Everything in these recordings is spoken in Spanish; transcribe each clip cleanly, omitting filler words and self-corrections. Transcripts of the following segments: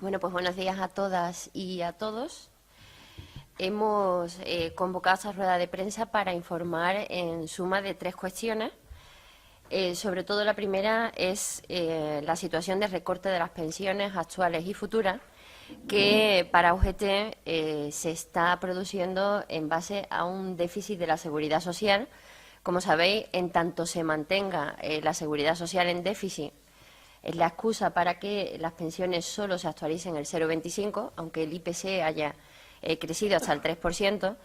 Bueno, pues buenos días a todas y a todos. Hemos convocado esta rueda de prensa para informar en suma de 3 cuestiones. Sobre todo la primera es la situación de recorte de las pensiones actuales y futuras, que para UGT se está produciendo en base a un déficit de la seguridad social. Como sabéis, en tanto se mantenga la seguridad social en déficit, es la excusa para que las pensiones solo se actualicen el 0,25, aunque el IPC haya crecido hasta el 3%,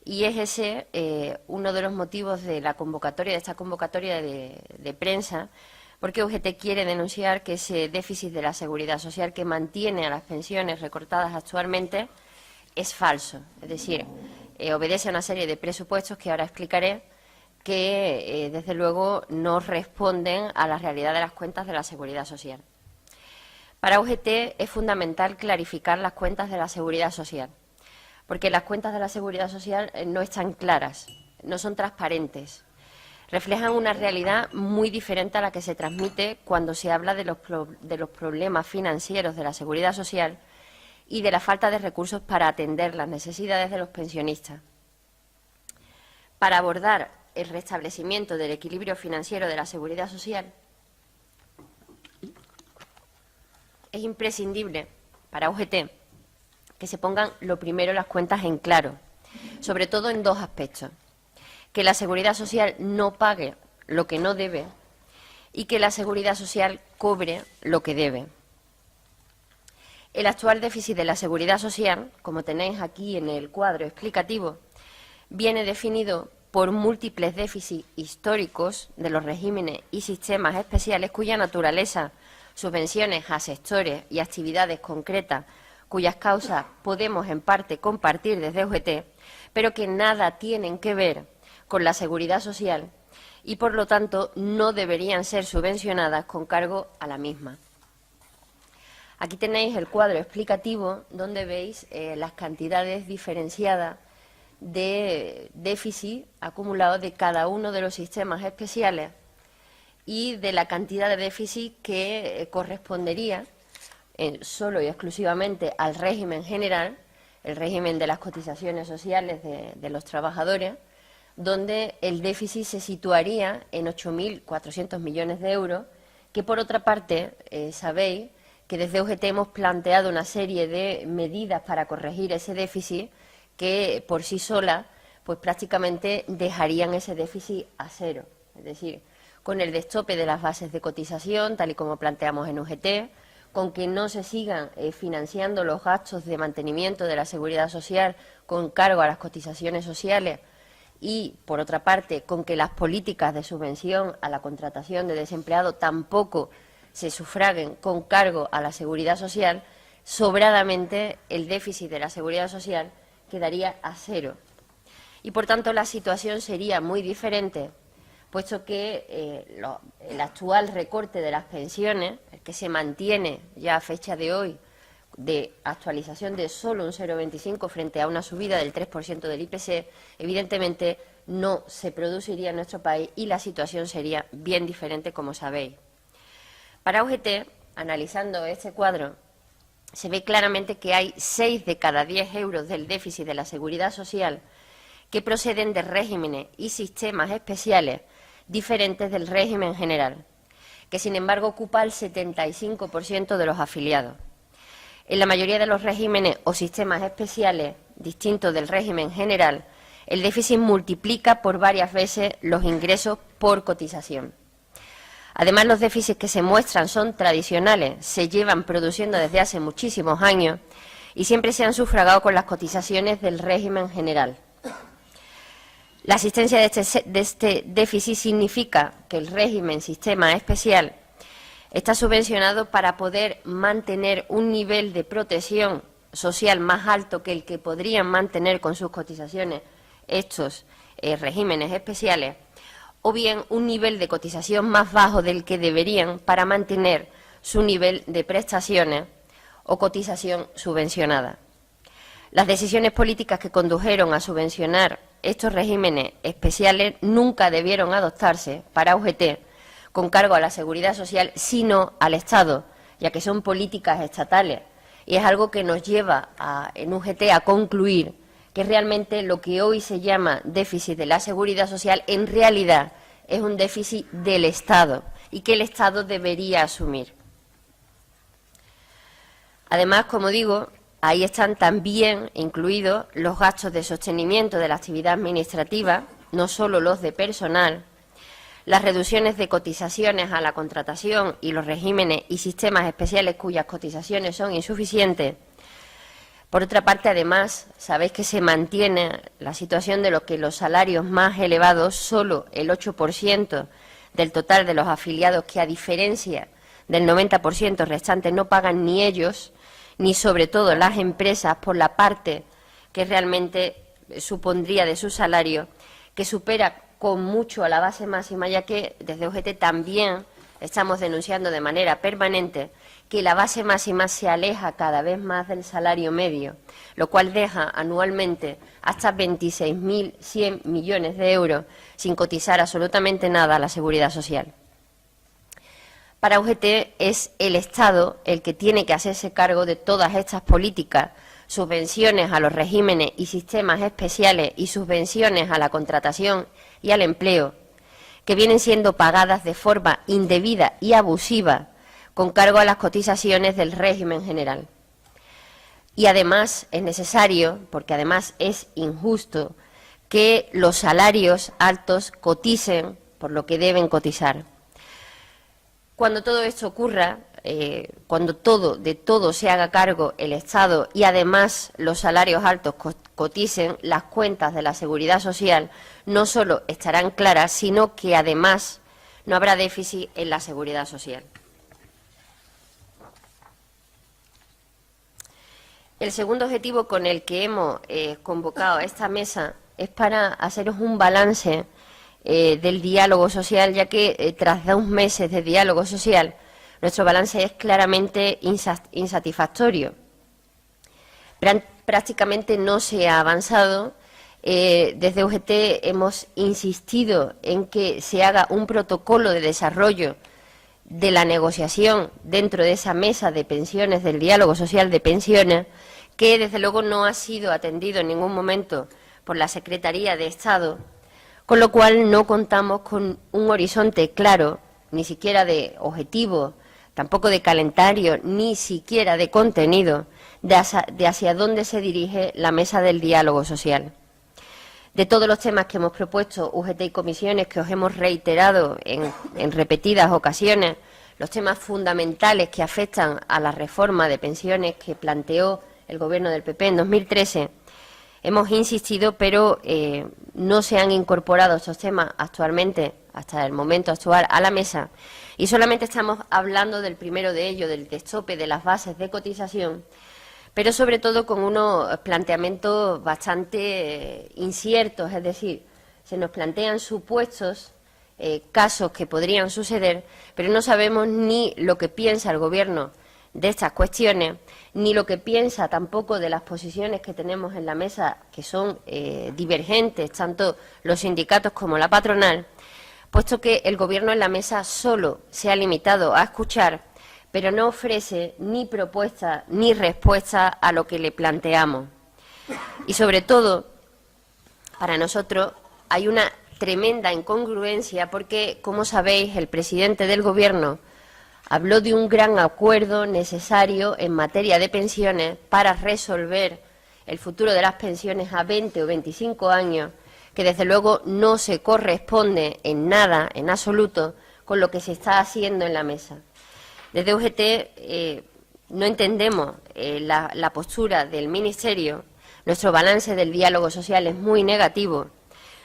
y es ese uno de los motivos de la convocatoria, de esta convocatoria de prensa, porque UGT quiere denunciar que ese déficit de la seguridad social que mantiene a las pensiones recortadas actualmente es falso. Es decir, obedece a una serie de presupuestos que ahora explicaré, que, desde luego, no responden a la realidad de las cuentas de la Seguridad Social. Para UGT es fundamental clarificar las cuentas de la Seguridad Social, porque las cuentas de la Seguridad Social no están claras, no son transparentes, reflejan una realidad muy diferente a la que se transmite cuando se habla de los problemas financieros de la Seguridad Social y de la falta de recursos para atender las necesidades de los pensionistas. Para abordar el restablecimiento del equilibrio financiero de la Seguridad Social, es imprescindible para UGT que se pongan lo primero las cuentas en claro, sobre todo en 2 aspectos: que la Seguridad Social no pague lo que no debe y que la Seguridad Social cobre lo que debe. El actual déficit de la Seguridad Social, como tenéis aquí en el cuadro explicativo, viene definido por múltiples déficits históricos de los regímenes y sistemas especiales cuya naturaleza, subvenciones a sectores y actividades concretas, cuyas causas podemos en parte compartir desde UGT, pero que nada tienen que ver con la seguridad social y, por lo tanto, no deberían ser subvencionadas con cargo a la misma. Aquí tenéis el cuadro explicativo donde veis las cantidades diferenciadas de déficit acumulado de cada uno de los sistemas especiales y de la cantidad de déficit que correspondería solo y exclusivamente al régimen general, el régimen de las cotizaciones sociales de los trabajadores, donde el déficit se situaría en 8.400 millones de euros, que por otra parte sabéis que desde UGT hemos planteado una serie de medidas para corregir ese déficit que por sí solas pues prácticamente dejarían ese déficit a cero, es decir, con el destope de las bases de cotización, tal y como planteamos en UGT, con que no se sigan financiando los gastos de mantenimiento de la seguridad social con cargo a las cotizaciones sociales y, por otra parte, con que las políticas de subvención a la contratación de desempleados tampoco se sufraguen con cargo a la seguridad social, sobradamente el déficit de la seguridad social quedaría a cero. Y, por tanto, la situación sería muy diferente, puesto que el actual recorte de las pensiones, el que se mantiene ya a fecha de hoy, de actualización de solo un 0,25 frente a una subida del 3% del IPC, evidentemente no se produciría en nuestro país y la situación sería bien diferente, como sabéis. Para UGT, analizando este cuadro, se ve claramente que hay 6 de cada 10 euros del déficit de la seguridad social que proceden de regímenes y sistemas especiales diferentes del régimen general, que sin embargo ocupa el 75% de los afiliados. En la mayoría de los regímenes o sistemas especiales distintos del régimen general, el déficit multiplica por varias veces los ingresos por cotización. Además, los déficits que se muestran son tradicionales, se llevan produciendo desde hace muchísimos años y siempre se han sufragado con las cotizaciones del régimen general. La existencia de este déficit significa que el régimen sistema especial está subvencionado para poder mantener un nivel de protección social más alto que el que podrían mantener con sus cotizaciones estos regímenes especiales, o bien un nivel de cotización más bajo del que deberían para mantener su nivel de prestaciones o cotización subvencionada. Las decisiones políticas que condujeron a subvencionar estos regímenes especiales nunca debieron adoptarse para UGT con cargo a la seguridad social, sino al Estado, ya que son políticas estatales y es algo que nos lleva en UGT a concluir que realmente lo que hoy se llama déficit de la Seguridad Social en realidad es un déficit del Estado y que el Estado debería asumir. Además, como digo, ahí están también incluidos los gastos de sostenimiento de la actividad administrativa, no solo los de personal, las reducciones de cotizaciones a la contratación y los regímenes y sistemas especiales cuyas cotizaciones son insuficientes. Por otra parte, además, sabéis que se mantiene la situación de los salarios más elevados, solo el 8% del total de los afiliados, que a diferencia del 90% restante no pagan ni ellos, ni sobre todo las empresas, por la parte que realmente supondría de su salario, que supera con mucho a la base máxima, ya que desde UGT también estamos denunciando de manera permanente que la base máxima se aleja cada vez más del salario medio, lo cual deja anualmente hasta 26.100 millones de euros sin cotizar absolutamente nada a la Seguridad Social. Para UGT es el Estado el que tiene que hacerse cargo de todas estas políticas, subvenciones a los regímenes y sistemas especiales y subvenciones a la contratación y al empleo, que vienen siendo pagadas de forma indebida y abusiva con cargo a las cotizaciones del régimen general. Y además es necesario, porque además es injusto, que los salarios altos coticen por lo que deben cotizar. Cuando todo esto ocurra, cuando de todo se haga cargo el Estado y además los salarios altos coticen, las cuentas de la Seguridad Social no solo estarán claras, sino que además no habrá déficit en la Seguridad Social. El segundo objetivo con el que hemos convocado a esta mesa es para haceros un balance del diálogo social, ya que tras 2 meses de diálogo social, nuestro balance es claramente insatisfactorio. Prácticamente no se ha avanzado. Desde UGT hemos insistido en que se haga un protocolo de desarrollo de la negociación dentro de esa mesa de pensiones, del diálogo social de pensiones, que desde luego no ha sido atendido en ningún momento por la Secretaría de Estado, con lo cual no contamos con un horizonte claro, ni siquiera de objetivo, tampoco de calendario, ni siquiera de contenido, de hacia dónde se dirige la mesa del diálogo social. De todos los temas que hemos propuesto UGT y comisiones, que os hemos reiterado en repetidas ocasiones, los temas fundamentales que afectan a la reforma de pensiones que planteó el Gobierno del PP en 2013, hemos insistido, pero no se han incorporado estos temas actualmente, hasta el momento actual, a la mesa, y solamente estamos hablando del primero de ellos, del destope de las bases de cotización, pero sobre todo con unos planteamientos bastante inciertos, es decir, se nos plantean supuestos, casos que podrían suceder, pero no sabemos ni lo que piensa el Gobierno de estas cuestiones, ni lo que piensa tampoco de las posiciones que tenemos en la mesa, que son divergentes, tanto los sindicatos como la patronal, puesto que el Gobierno en la mesa solo se ha limitado a escuchar, pero no ofrece ni propuesta ni respuesta a lo que le planteamos. Y sobre todo, para nosotros hay una tremenda incongruencia porque, como sabéis, el presidente del Gobierno habló de un gran acuerdo necesario en materia de pensiones para resolver el futuro de las pensiones a 20 o 25 años, que desde luego no se corresponde en nada, en absoluto, con lo que se está haciendo en la mesa. Desde UGT no entendemos la postura del Ministerio. Nuestro balance del diálogo social es muy negativo.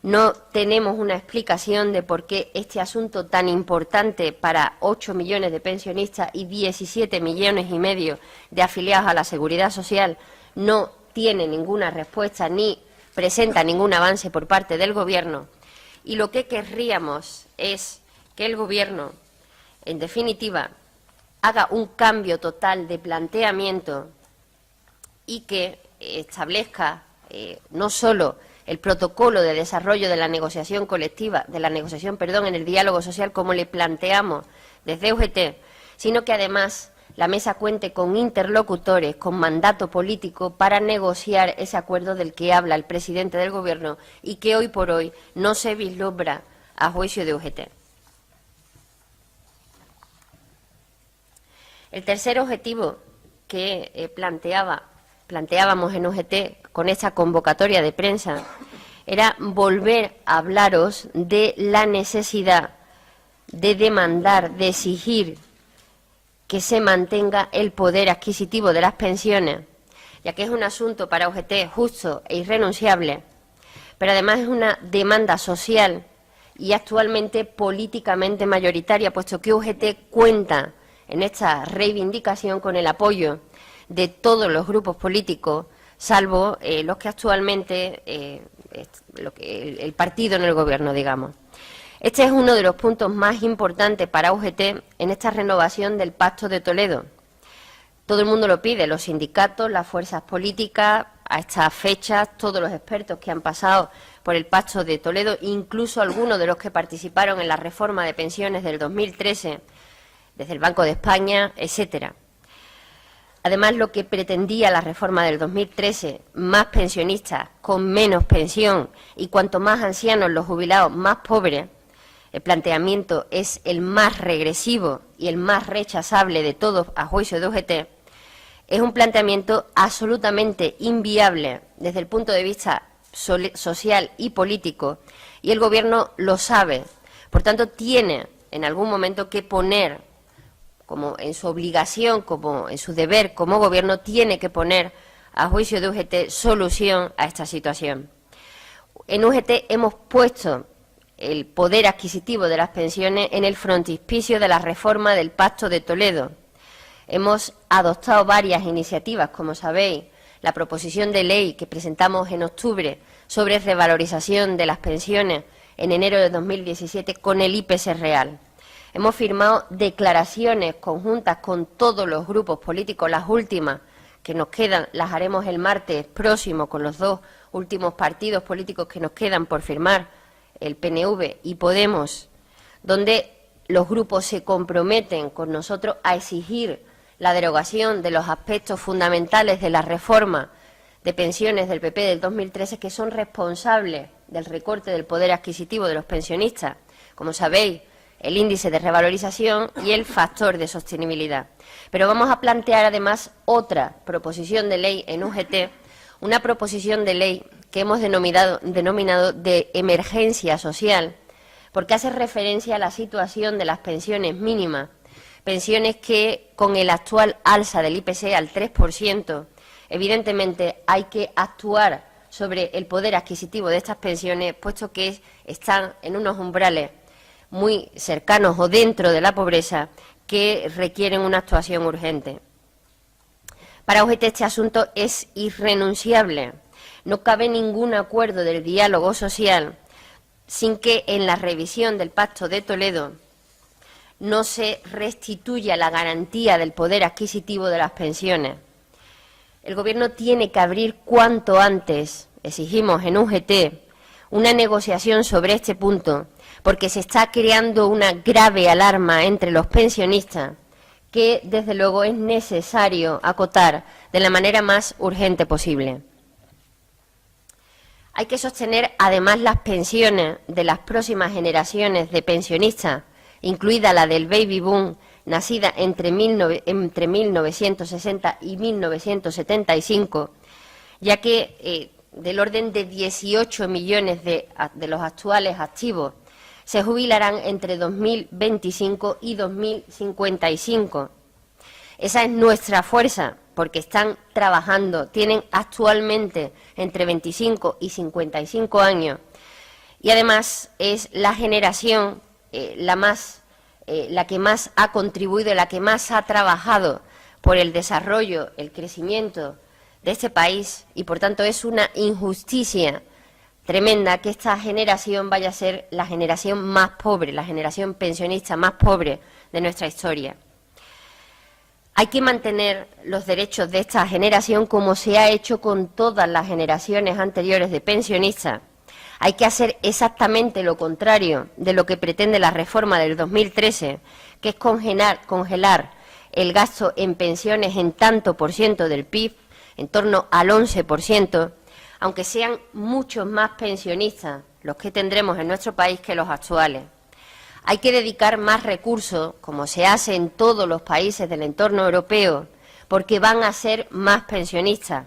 No tenemos una explicación de por qué este asunto tan importante para 8 millones de pensionistas y 17,5 millones de afiliados a la Seguridad Social no tiene ninguna respuesta ni presenta ningún avance por parte del Gobierno. Y lo que querríamos es que el Gobierno, en definitiva, haga un cambio total de planteamiento y que establezca no solo el protocolo de desarrollo de la negociación colectiva, en el diálogo social, como le planteamos desde UGT, sino que además la mesa cuente con interlocutores, con mandato político para negociar ese acuerdo del que habla el presidente del Gobierno y que hoy por hoy no se vislumbra a juicio de UGT. El tercer objetivo que planteábamos en UGT con esta convocatoria de prensa era volver a hablaros de la necesidad de demandar, de exigir que se mantenga el poder adquisitivo de las pensiones, ya que es un asunto para UGT justo e irrenunciable, pero además es una demanda social y actualmente políticamente mayoritaria, puesto que UGT cuenta en esta reivindicación con el apoyo de todos los grupos políticos, salvo los que actualmente, el partido en el Gobierno, digamos. Este es uno de los puntos más importantes para UGT en esta renovación del Pacto de Toledo. Todo el mundo lo pide, los sindicatos, las fuerzas políticas, a estas fechas, todos los expertos que han pasado por el Pacto de Toledo, incluso algunos de los que participaron en la reforma de pensiones del 2013, desde el Banco de España, etcétera. Además, lo que pretendía la reforma del 2013, más pensionistas con menos pensión y cuanto más ancianos los jubilados, más pobres, el planteamiento es el más regresivo y el más rechazable de todos a juicio de UGT, es un planteamiento absolutamente inviable desde el punto de vista social y político, y el Gobierno lo sabe. Por tanto, tiene en algún momento que poner, como en su obligación, como en su deber como Gobierno, tiene que poner a juicio de UGT solución a esta situación. En UGT hemos puesto el poder adquisitivo de las pensiones en el frontispicio de la reforma del Pacto de Toledo. Hemos adoptado varias iniciativas, como sabéis, la proposición de ley que presentamos en octubre sobre revalorización de las pensiones en enero de 2017 con el IPC real. Hemos firmado declaraciones conjuntas con todos los grupos políticos, las últimas que nos quedan, las haremos el martes próximo con los dos últimos partidos políticos que nos quedan por firmar, el PNV y Podemos, donde los grupos se comprometen con nosotros a exigir la derogación de los aspectos fundamentales de la reforma de pensiones del PP del 2013 que son responsables del recorte del poder adquisitivo de los pensionistas, como sabéis, el índice de revalorización y el factor de sostenibilidad. Pero vamos a plantear además otra proposición de ley en UGT, una proposición de ley que hemos denominado de emergencia social, porque hace referencia a la situación de las pensiones mínimas, pensiones que con el actual alza del IPC al 3%, evidentemente hay que actuar sobre el poder adquisitivo de estas pensiones, puesto que están en unos umbrales muy cercanos o dentro de la pobreza que requieren una actuación urgente. Para UGT este asunto es irrenunciable. No cabe ningún acuerdo del diálogo social sin que en la revisión del Pacto de Toledo no se restituya la garantía del poder adquisitivo de las pensiones. El Gobierno tiene que abrir cuanto antes, exigimos en UGT, una negociación sobre este punto, porque se está creando una grave alarma entre los pensionistas que, desde luego, es necesario acotar de la manera más urgente posible. Hay que sostener, además, las pensiones de las próximas generaciones de pensionistas, incluida la del baby boom, nacida entre 1960 y 1975, ya que del orden de 18 millones de los actuales activos se jubilarán entre 2025 y 2055. Esa es nuestra fuerza, porque están trabajando, tienen actualmente entre 25 y 55 años, y además es la generación la que más ha contribuido, la que más ha trabajado por el desarrollo, el crecimiento de este país, y por tanto es una injusticia tremenda que esta generación vaya a ser la generación más pobre, la generación pensionista más pobre de nuestra historia. Hay que mantener los derechos de esta generación como se ha hecho con todas las generaciones anteriores de pensionistas. Hay que hacer exactamente lo contrario de lo que pretende la reforma del 2013, que es congelar el gasto en pensiones en tanto por ciento del PIB, en torno al 11%, aunque sean muchos más pensionistas los que tendremos en nuestro país que los actuales. Hay que dedicar más recursos, como se hace en todos los países del entorno europeo, porque van a ser más pensionistas,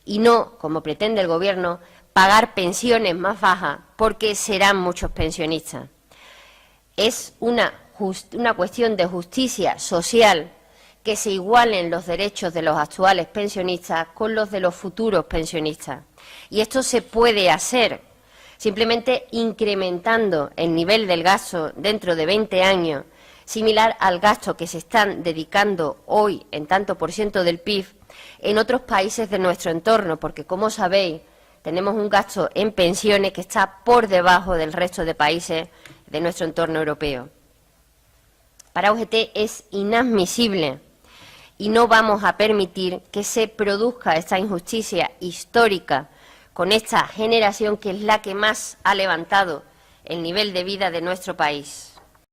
y no, como pretende el Gobierno, pagar pensiones más bajas, porque serán muchos pensionistas. Es una cuestión de justicia social que se igualen los derechos de los actuales pensionistas con los de los futuros pensionistas. Y esto se puede hacer simplemente incrementando el nivel del gasto dentro de 20 años, similar al gasto que se están dedicando hoy en tanto por ciento del PIB en otros países de nuestro entorno, porque, como sabéis, tenemos un gasto en pensiones que está por debajo del resto de países de nuestro entorno europeo. Para UGT es inadmisible y no vamos a permitir que se produzca esta injusticia histórica con esta generación que es la que más ha levantado el nivel de vida de nuestro país.